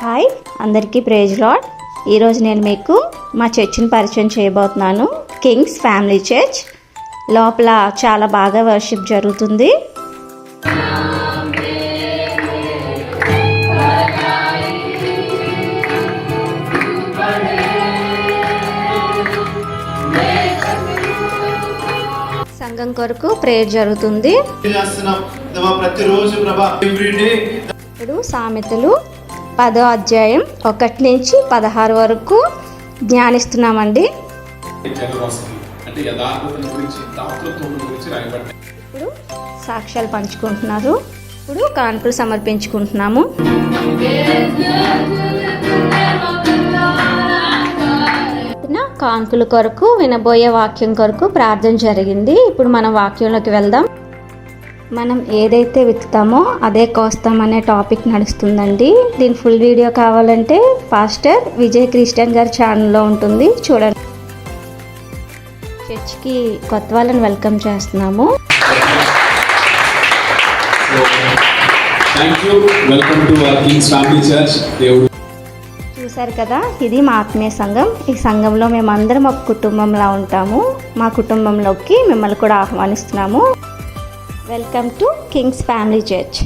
Hi అందరికీ praise lord. ఈరోజు నేను మీకు మా చర్చిని పరిచయం చేయబోతున్నాను. Kings family church. లోపల చాలా బాగా వర్షిప్ జరుగుతుంది. సంఘం కొరకు ప్రేయర్ జరుగుతుంది. ఇప్పుడు సామెతలు 10వ అధ్యాయం 1 నుంచి 16 వరకు ధ్యానిస్తున్నామండి. ఇప్పుడు సాక్ష్యాలు పంచుకుంటున్నారు. ఇప్పుడు కానుకలు సమర్పించుకుంటున్నాము. కానుకల కొరకు వినబోయే వాక్యం కొరకు ప్రార్థన జరిగింది. ఇప్పుడు మనం వాక్యంలోకి వెళ్దాం. మనం ఏదైతే విత్తుతామో అదే కోస్తామనే టాపిక్ నడుస్తుందండి. దీని ఫుల్ వీడియో కావాలంటే పాస్టర్ విజయ్ క్రిస్టియన్ గారి ఛానల్లో ఉంటుంది, చూడండి. చర్చ్కి కొత్త వాళ్ళని వెల్కమ్ చేస్తున్నాము. చూసారు కదా, ఇది మా ఆత్మీయ సంఘం. ఈ సంఘంలో మేమందరం ఒక కుటుంబంలా ఉంటాము. మా కుటుంబంలోకి మిమ్మల్ని కూడా ఆహ్వానిస్తున్నాము. Welcome to Kings family church.